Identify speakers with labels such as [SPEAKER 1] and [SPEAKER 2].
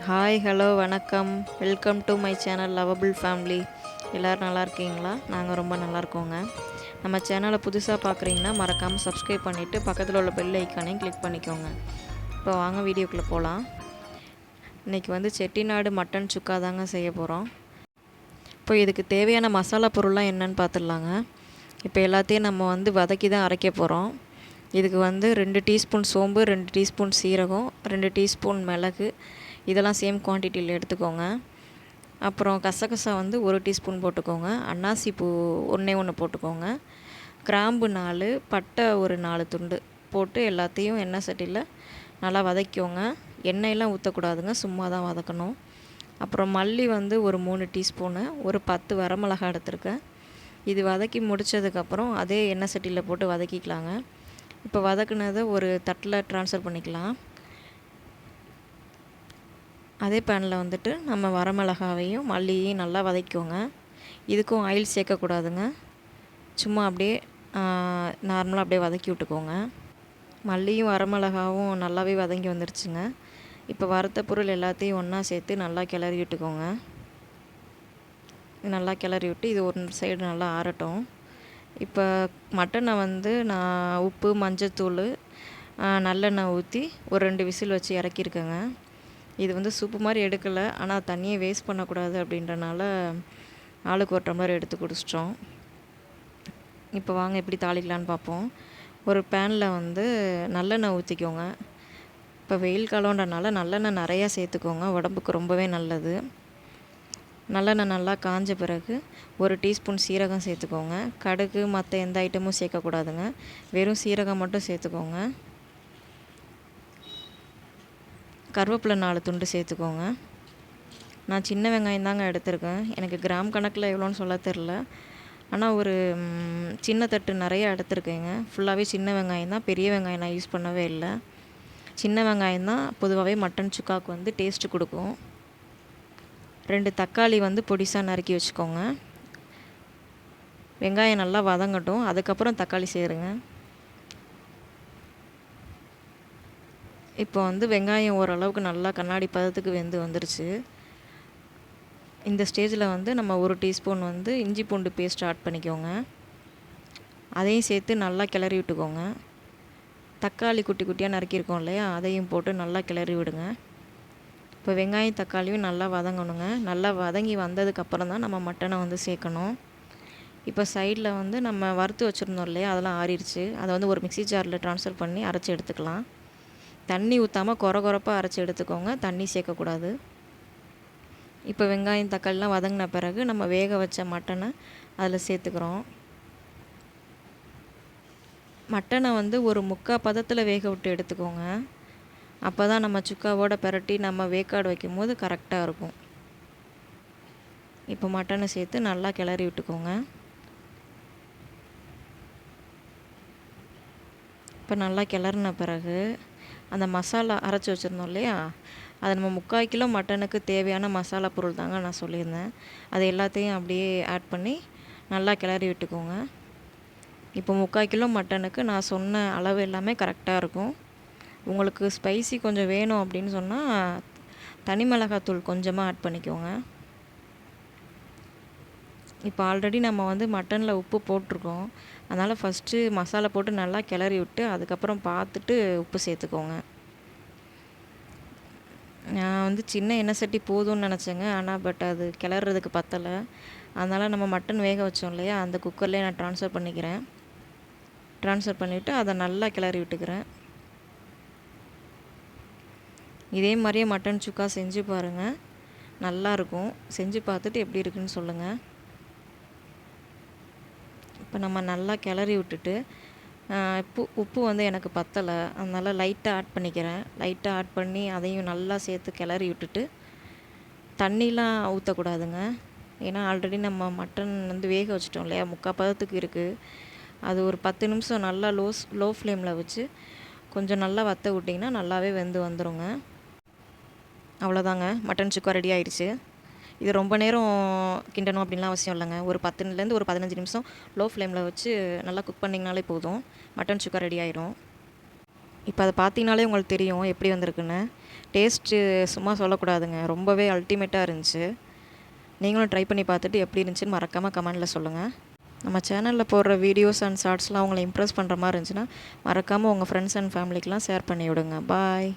[SPEAKER 1] Hi hello வணக்கம். Welcome to my channel lovable family. எல்லோரும் நல்லா இருக்கீங்களா? நாங்கள் ரொம்ப நல்லா இருக்கோங்க. நம்ம சேனலை புதுசாக பார்க்குறீங்கன்னா மறக்காமல் சப்ஸ்கிரைப் பண்ணிவிட்டு பக்கத்தில் உள்ள பெல் ஐக்கானையும் கிளிக் பண்ணிக்கோங்க. இப்போ வாங்க வீடியோக்குள்ளே போகலாம். இன்றைக்கி செட்டிநாடு மட்டன் சுக்கா தாங்க செய்ய போகிறோம். இப்போ இதுக்கு தேவையான மசாலா பொருள்லாம் என்னென்னு பார்த்துடலாங்க. இப்போ எல்லாத்தையும் நம்ம வதக்கி தான் அரைக்க போகிறோம். இதுக்கு 2 டீஸ்பூன் சோம்பு, 2 டீஸ்பூன் சீரகம், 2 டீஸ்பூன் மிளகு, இதெல்லாம் சேம் குவான்டிட்டியில் எடுத்துக்கோங்க. அப்புறம் கசகசா 1 டீஸ்பூன் போட்டுக்கோங்க. அன்னாசி பூ ஒன்று போட்டுக்கோங்க. கிராம்பு 4, பட்டை ஒரு 4 துண்டு போட்டு எல்லாத்தையும் எண்ணெய் சட்டியில் நல்லா வதக்கிக்கோங்க. எண்ணெயெல்லாம் ஊற்றக்கூடாதுங்க, சும்மா தான் வதக்கணும். அப்புறம் மல்லி ஒரு 3 டீஸ்பூனு, ஒரு 10 வரமிளகா எடுத்துருக்கேன். இது வதக்கி முடித்ததுக்கப்புறம் அதே எண்ணெய் சட்டியில் போட்டு வதக்கிக்கலாங்க. இப்போ வதக்குனதை ஒரு தட்டில் ட்ரான்ஸ்ஃபர் பண்ணிக்கலாம். அதே பேனில் நம்ம வரமிளகாவையும் மல்லியையும் நல்லா வதக்கிக்கோங்க. இதுக்கும் ஆயில் சேர்க்கக்கூடாதுங்க, சும்மா அப்படியே நார்மலாக அப்படியே வதக்கி விட்டுக்கோங்க. மல்லியும் வரமிளகாவும் நல்லாவே வதங்கி வந்துருச்சுங்க. இப்போ வறுத்த பொருள் எல்லாத்தையும் ஒன்றா சேர்த்து நல்லா கிளறி விட்டுக்கோங்க. நல்லா கிளறி விட்டு இது ஒரு சைடு நல்லா ஆறட்டும். இப்போ மட்டனை நான் உப்பு, மஞ்சத்தூள், நல்லெண்ணெய் ஊற்றி ஒரு 2 விசில் வச்சு இறக்கியிருக்கேங்க. இது சூப்பு மாதிரி எடுக்கலை, ஆனால் தண்ணியை வேஸ்ட் பண்ணக்கூடாது அப்படின்றனால ஆளுக்கு ஒரு டம்ளர் எடுத்து குடிச்சிட்டோம். இப்போ வாங்க எப்படி தாளிக்கலான்னு பார்ப்போம். ஒரு பேனில் நல்லெண்ணெய் ஊற்றிக்கோங்க. இப்போ வெயில் காலம்ன்றனால நல்லெண்ணெய் நிறையா சேர்த்துக்கோங்க, உடம்புக்கு ரொம்பவே நல்லது. நல்லெண்ணெய் நல்லா காஞ்ச பிறகு 1 டீஸ்பூன் சீரகம் சேர்த்துக்கோங்க. கடுகு மற்ற எந்த ஐட்டமும் சேர்க்கக்கூடாதுங்க, வெறும் சீரகம் மட்டும் சேர்த்துக்கோங்க. கருவேப்பிலை 4 துண்டு சேர்த்துக்கோங்க. நான் சின்ன வெங்காயம் தாங்க எடுத்திருக்கேன். எனக்கு கிராம் கணக்கில் எவ்வளோன்னு சொல்ல தெரில, ஆனால் ஒரு சின்ன தட்டு நிறையா எடுத்திருக்கேங்க. ஃபுல்லாகவே சின்ன வெங்காயம் தான், பெரிய வெங்காயம் நான் யூஸ் பண்ணவே இல்லை. சின்ன வெங்காயம் தான் பொதுவாகவே மட்டன் சுக்காவுக்கு டேஸ்ட்டு கொடுக்கும். 2 தக்காளி பொடிசாக நறுக்கி வச்சுக்கோங்க. வெங்காயம் நல்லா வதங்கட்டும், அதுக்கப்புறம் தக்காளி சேருங்க. இப்போ வெங்காயம் ஓரளவுக்கு நல்லா கண்ணாடி பதத்துக்கு வெந்து வந்துருச்சு. இந்த ஸ்டேஜில் நம்ம 1 டீஸ்பூன் இஞ்சி பூண்டு பேஸ்ட் ஆட் பண்ணிக்கோங்க. அதையும் சேர்த்து நல்லா கிளறி விட்டுக்கோங்க. தக்காளி குட்டி குட்டியாக நறுக்கியிருக்கோம் இல்லையா, அதையும் போட்டு நல்லா கிளறி விடுங்க. இப்போ வெங்காயம் தக்காளியும் நல்லா வதங்கணுங்க. நல்லா வதங்கி வந்ததுக்கப்புறம் தான் நம்ம மட்டனை சேர்க்கணும். இப்போ சைடில் நம்ம வறுத்து வச்சுருந்தோம் இல்லையா, அதெல்லாம் ஆறிடுச்சு. அதை ஒரு மிக்ஸி ஜாரில் ட்ரான்ஸ்ஃபர் பண்ணி அரைச்சி எடுத்துக்கலாம். தண்ணி ஊற்றாமல் கொரகொரப்பாக அரைச்சி எடுத்துக்கோங்க, தண்ணி சேர்க்கக்கூடாது. இப்போ வெங்காயம் தக்காளிலாம் வதங்கின பிறகு நம்ம வேக வச்ச மட்டனை அதில் சேர்த்துக்கிறோம். மட்டனை ஒரு 3/4 பதத்தில் வேக விட்டு எடுத்துக்கோங்க. அப்போ தான் நம்ம சுக்காவோட பிரட்டி நம்ம வேக்காடு வைக்கும் போது கரெக்டாக இருக்கும். இப்போ மட்டனை சேர்த்து நல்லா கிளறி விட்டுக்கோங்க. இப்போ நல்லா கிளறின பிறகு அந்த மசாலா அரைச்சி வச்சுருந்தோம் இல்லையா, அதை நம்ம 3/4 கிலோ மட்டனுக்கு தேவையான மசாலா பொருள் தாங்க நான் சொல்லியிருந்தேன். அது எல்லாத்தையும் அப்படியே ஆட் பண்ணி நல்லா கிளறி விட்டுக்கோங்க. இப்போ 3/4 கிலோ மட்டனுக்கு நான் சொன்ன அளவு எல்லாமே கரெக்டாக இருக்கும். உங்களுக்கு ஸ்பைசி கொஞ்சம் வேணும் அப்படின்னு சொன்னால் தனி மிளகாத்தூள் கொஞ்சமாக ஆட் பண்ணிக்கோங்க. இப்போ ஆல்ரெடி நம்ம மட்டனில் உப்பு போட்டிருக்கோம், அதனால் ஃபஸ்ட்டு மசாலா போட்டு நல்லா கிளறி விட்டு அதுக்கப்புறம் பார்த்துட்டு உப்பு சேர்த்துக்கோங்க. நான் சின்ன எண்ணெய் சட்டி போதும்னு நினச்சேங்க, ஆனால் பட் அது கிளறதுக்கு பத்தலை. அதனால் நம்ம மட்டன் வேக வச்சோம் இல்லையா, அந்த குக்கர்லேயே நான் ட்ரான்ஸ்ஃபர் பண்ணிக்கிறேன். ட்ரான்ஸ்ஃபர் பண்ணிவிட்டு அதை நல்லா கிளறி விட்டுக்கிறேன். இதே மாதிரியே மட்டன் சுக்கா செஞ்சு பாருங்கள், நல்லாயிருக்கும். செஞ்சு பார்த்துட்டு எப்படி இருக்குன்னு சொல்லுங்கள். இப்போ நம்ம நல்லா கிளறி விட்டுட்டு உப்பு எனக்கு பத்தலை, அதனால் லைட்டாக ஆட் பண்ணிக்கிறேன். லைட்டாக ஆட் பண்ணி அதையும் நல்லா சேர்த்து கிளறி விட்டுட்டு தண்ணிலாம் ஊற்றக்கூடாதுங்க. ஏன்னா ஆல்ரெடி நம்ம மட்டன் வேக வச்சிட்டோம் இல்லையா, 3/4 பதத்துக்கு இருக்குது. அது ஒரு 10 நிமிஷம் நல்லா லோ ஃப்ளேமில் வச்சு கொஞ்சம் நல்லா வற்ற விட்டிங்கன்னா நல்லாவே வெந்து வந்துடுங்க. அவ்வளோதாங்க, மட்டன் சுக்கா ரெடி ஆயிடுச்சு. இது ரொம்ப நேரம் கிண்டணும் அப்படின்லாம் அவசியம் இல்லைங்க. ஒரு 10லேருந்து ஒரு 15 நிமிஷம் லோ ஃப்ளேமில் வச்சு நல்லா குக் பண்ணிங்கனாலே போதும், மட்டன் சுக்கா ரெடி ஆயிரும். இப்போ அதை பார்த்தீங்கனாலே உங்களுக்கு தெரியும் எப்படி வந்திருக்குன்னு. டேஸ்ட்டு சும்மா சொல்லக்கூடாதுங்க, ரொம்பவே அல்டிமேட்டாக இருந்துச்சு. நீங்களும் ட்ரை பண்ணி பார்த்துட்டு எப்படி இருந்துச்சுன்னு மறக்காமல் கமெண்டில் சொல்லுங்கள். நம்ம சேனலில் போடுற வீடியோஸ் அண்ட் ஷார்ட்ஸ்லாம் அவங்கள இம்ப்ரெஸ் பண்ணுற மாதிரி இருந்துச்சுன்னா மறக்காமல் உங்கள் ஃப்ரெண்ட்ஸ் அண்ட் ஃபேமிலிக்கெலாம் ஷேர் பண்ணி விடுங்க. பாய்.